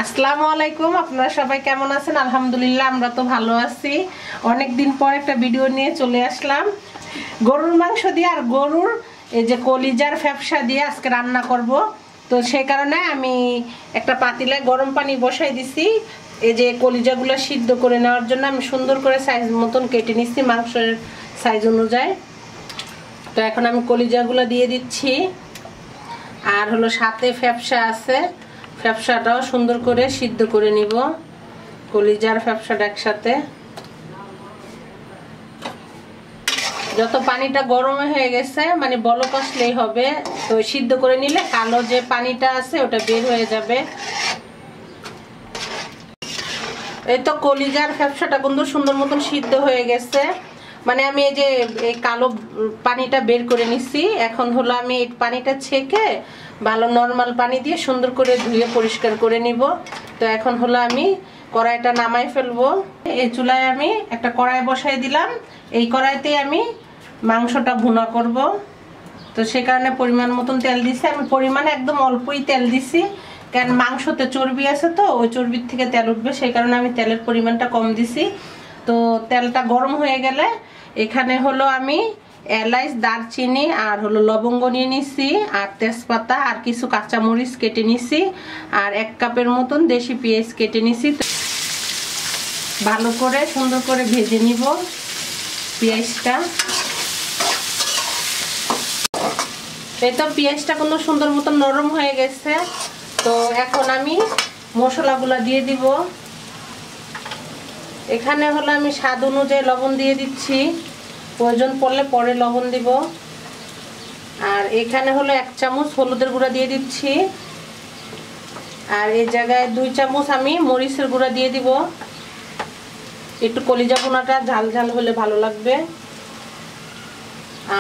আসসালামু আলাইকুম, আপনারা সবাই কেমন আছেন? আলহামদুলিল্লাহ আমরা তো ভালো আছি। অনেক দিন পর একটা ভিডিও নিয়ে চলে আসলাম। গরুর মাংস দিয়ে আর গরুর এই যে কলিজার ফ্যাপসা দিয়ে আজকে রান্না করব। তো সেই কারণে আমি একটা পাতিলে গরম পানি বসাই দিছি। এই যে কলিজাগুলো সিদ্ধ করে নেওয়ার জন্য আমি সুন্দর করে সাইজ মতন কেটে নিচ্ছি মাংসের সাইজ অনুযায়ী। তো এখন আমি কলিজাগুলো দিয়ে দিচ্ছি। আর হলো সাথে ফ্যাপসা আছে, ফ্যাপসাটাও সুন্দর করে সিদ্ধ করে নিব। কলিজার ফ্যাপসাটা একসাথে। যত পানিটা গরম হয়ে গেছে মানে বলক আসলেই হবে। তো সিদ্ধ করে নিলে কালো যে পানিটা আছে ওটা বের হয়ে যাবে। এই তো কলিজার ফ্যাপসাটা কিন্তু সুন্দর মতন সিদ্ধ হয়ে গেছে। মানে আমি এই যে এই কালো পানিটা বের করে নিছি। এখন হলো আমি এই পানিটা ছেঁকে ভালো নরমাল পানি দিয়ে সুন্দর করে ধুয়ে পরিষ্কার করে নিব। তো এখন হলো আমি কড়াইটা নামাই ফেলবো। এই চুলায় আমি একটা কড়াই বসাই দিলাম। এই কড়াইতে আমি মাংসটা ভুনা করব। তো সে কারণে পরিমাণ মতন তেল দিছি। আমি পরিমাণে একদম অল্পই তেল দিছি, কারণ মাংসতে চর্বি আছে তো ওই চর্বির থেকে তেল উঠবে, সেই কারণে আমি তেলের পরিমাণটা কম দিছি। তো তেলটা গরম হয়ে গেলে এখানে হলো আমি এলাচ, দারচিনি আর হলো লবঙ্গ নিয়ে নিছি, আর তেজপাতা আর কিছু কাঁচামরিচ কেটে নিছি, আর 1 কাপের মতন দেশি পেঁয়াজ কেটে নিছি। ভালো করে সুন্দর করে ভেজে নিব পেঁয়াজটা। এই তো পেঁয়াজটা কোনো সুন্দর মতন নরম হয়ে গেছে। তো এখন আমি মশলাগুলো দিয়ে দিব। এখানে হলো আমি স্বাদ অনুযায়ী লবণ দিয়ে দিচ্ছি, প্রয়োজন পড়লে পরে লবণ দিব। আর এখানে হলো 1 চামচ হলুদের গুঁড়া দিয়ে দিচ্ছি। আর এই জায়গায় 2 চামচ আমি মরিচের গুঁড়া দিয়ে দিব। একটু কলিজা ভুনাটা ঝাল ঝাল হলে ভালো লাগবে।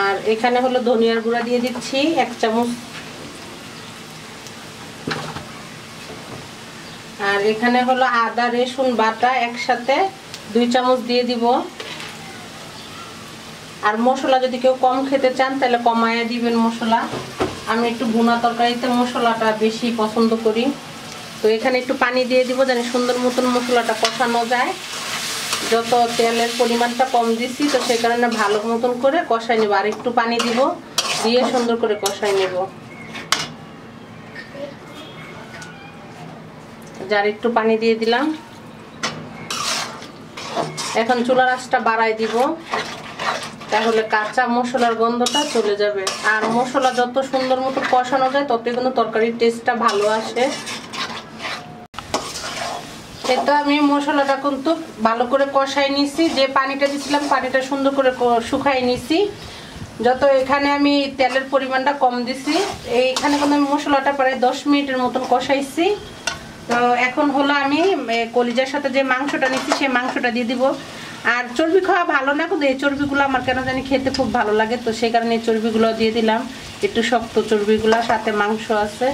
আর এখানে হলো ধনিয়ার গুঁড়া দিয়ে দিচ্ছি 1 চামচ। আর এখানে হলো আদা রসুন বাটা একসাথে 2 চামচ দিয়ে দিব। আর মশলা যদি কেউ কম খেতে চান তাহলে কমায়া দিবেন মশলা। আমি একটু ভুনা তরকারিতে মশলাটা বেশি পছন্দ করি। তো এখানে একটু পানি দিয়ে দিব যেন সুন্দর মতন মশলাটা কষানো যায়। যত তেলের পরিমাণটা কম দিছি তো সেই কারণে ভালো মতন করে কষাই নেব। আর একটু পানি দিব, দিয়ে সুন্দর করে কষাই নেব। যার একটু পানি দিয়ে দিলাম। এখন চুলার আঁচটা বাড়াই দিব, তাহলে কাঁচা মশলার গন্ধটা চলে যাবে। আর মশলা যত সুন্দর মতো কষানো যায় ততই কিন্তু তরকারির টেস্টটা ভালো আসে। এটা আমি মশলাটা কিন্তু ভালো করে কষাই নিছি। যে পানিটা দিছিলাম পানিটা সুন্দর করে শুকাই নিছি। যত এখানে আমি তেলের পরিমাণটা কম দিছি। এইখানে কিন্তু আমি মশলাটা প্রায় 10 মিনিটের মতন কষাইছি। তো এখন হলো আমি কলিজার সাথে যে মাংসটা নিচ্ছি সেই মাংসটা দিয়ে দিব। আর চর্বি খাওয়া ভালো না, কিন্তু এই চর্বিগুলো আমার কেন জানি খেতে খুব ভালো লাগে। তো সেই কারণে এই চর্বিগুলো দিয়ে দিলাম, একটু শক্ত চর্বিগুলো, সাথে মাংস আছে।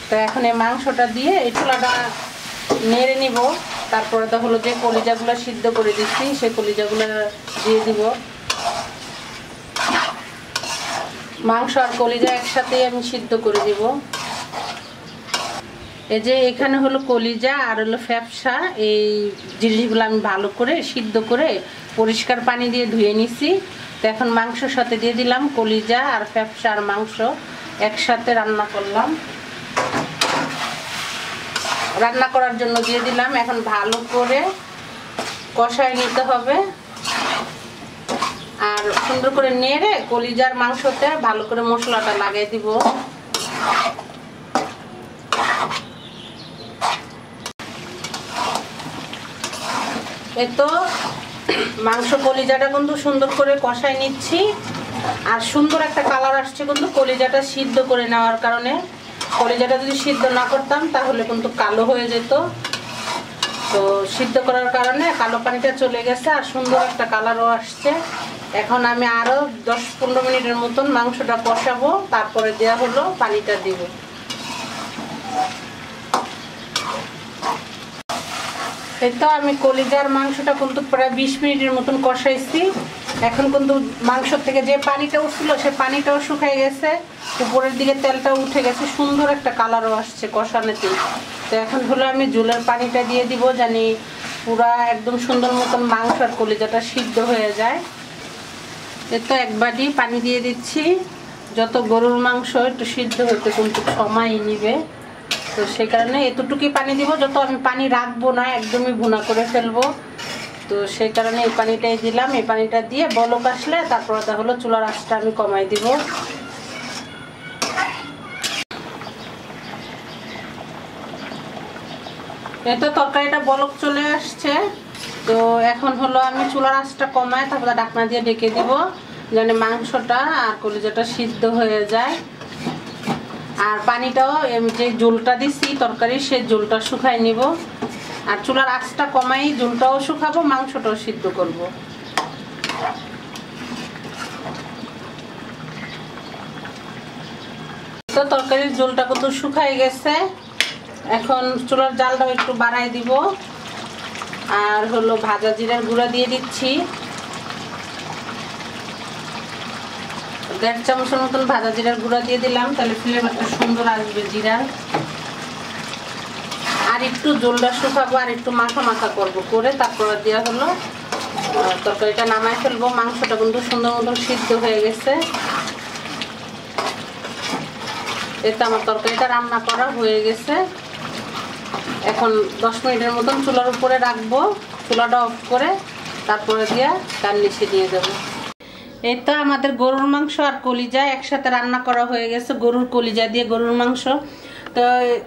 তো এখন এই মাংসটা দিয়ে এই চুলাটা নেড়ে নিব। তারপরে তো হলো যে কলিজাগুলো সিদ্ধ করে দিচ্ছি সেই কলিজাগুলো দিয়ে দিব। মাংস আর কলিজা একসাথেই আমি সিদ্ধ করে দিব। এই যে এখানে হলো কলিজা আর হলো ফ্যাপসা, এই জিনিসগুলো আমি ভালো করে সিদ্ধ করে পরিষ্কার পানি দিয়ে ধুয়ে নিছি। তো এখন মাংসর সাথে দিয়ে দিলাম কলিজা আর ফ্যাপসা আর মাংস একসাথে রান্না করলাম। রান্না করার জন্য দিয়ে দিলাম। এখন ভালো করে কষায় নিতে হবে। আর সুন্দর করে নেড়ে কলিজার মাংসতে ভালো করে মশলাটা লাগিয়ে দিব। এই তো মাংস কলিজাটা কিন্তু সুন্দর করে কষায় নিচ্ছি। আর সুন্দর একটা কালার আসছে কিন্তু কলিজাটা সিদ্ধ করে নেওয়ার কারণে। কলিজাটা যদি সিদ্ধ না করতাম তাহলে কিন্তু কালো হয়ে যেত। তো সিদ্ধ করার কারণে কালো পানিটা চলে গেছে আর সুন্দর একটা কালারও আসছে। এখন আমি আরো 10-15 মিনিটের মতন মাংসটা কষাবো, তারপরে দেওয়া হলো পানিটা দিব। এই তো আমি কলিজার মাংসটা কিন্তু প্রায় 20 মিনিটের মতন কষাইছি। এখন কিন্তু মাংস থেকে যে পানিটা উঠছিল সে পানিটাও শুকিয়ে গেছে, উপরের দিকে তেলটাও উঠে গেছে, সুন্দর একটা কালারও আসছে কষানোতে। তো এখন হলো আমি ঝোলের পানিটা দিয়ে দিব, জানি পুরা একদম সুন্দর মতন মাংস আর কলিজাটা সিদ্ধ হয়ে যায়। তো এক বাটি পানি দিয়ে দিচ্ছি। যত গরুর মাংস একটু সিদ্ধ হতে কিন্তু সময় নিবে, তো সেই কারণে এতটুকুই পানি দিব। যত আমি পানি রাখবো না, একদমই ভুনা করে ফেলবো, তো সেই কারণে এই পানিটাই দিলাম। এই পানিটা দিয়ে বলক আসলে তারপর হলো চুলার আঁচটা আমি কমাই দিব। এই তো তরকারিটা বলক চলে আসছে। তো এখন হলো আমি চুলার আঁচটা কমাই তারপরে ঢাকনা দিয়ে ঢেকে দিব, যেন মাংসটা আর কলিজাটা সিদ্ধ হয়ে যায়। আর পানিটাও যে ঝোলটা দিচ্ছি তরকারি, সে ঝোলটা শুকাই নিব। আর চুলার আঁচটা কমাই ঝোলটাও শুকাবো, মাংসটাও সিদ্ধ করব। তো তরকারির ঝোলটা কত শুকাই গেছে। এখন চুলার জালটাও একটু বাড়াই দিব। আর হলো ভাজা জিরার গুঁড়া দিয়ে দিচ্ছি, 1.5 চামচের মতন ভাজা জিরার গুঁড়া দিয়ে দিলাম, তাহলে ফ্লেভারটা সুন্দর আসবে জিরার। আর একটু ঝোলটা শুকাবো, আর একটু মাখা মাখা করবো, করে তারপরে দেওয়া হলো তরকারিটা নামাই ফেলবো। মাংসটা কিন্তু সুন্দর মতন সিদ্ধ হয়ে গেছে। এতে আমার তরকারিটা রান্না করা হয়ে গেছে। এখন 10 মিনিটের মতন চুলার উপরে রাখবো, চুলাটা অফ করে তারপরে দিয়ে গার্নিশে দিয়ে দেবো। এই তো আমাদের গরুর মাংস আর কলিজা একসাথে রান্না করা হয়ে গেছে, গরুর কলিজা দিয়ে গরুর মাংস। তো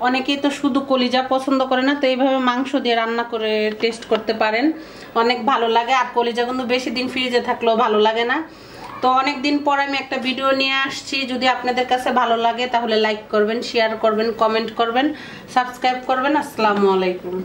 অনেকেই তো শুধু কলিজা পছন্দ করে না, তো এইভাবে মাংস দিয়ে রান্না করে টেস্ট করতে পারেন, অনেক ভালো লাগে। আর কলিজা কিন্তু বেশি দিন ফ্রিজে থাকলেও ভালো লাগে না। তো অনেক দিন পর আমি একটা ভিডিও নিয়ে আসছি, যদি আপনাদের কাছে ভালো লাগে তাহলে লাইক করবেন, শেয়ার করবেন, কমেন্ট করবেন, সাবস্ক্রাইব করবেন। আসসালামু আলাইকুম।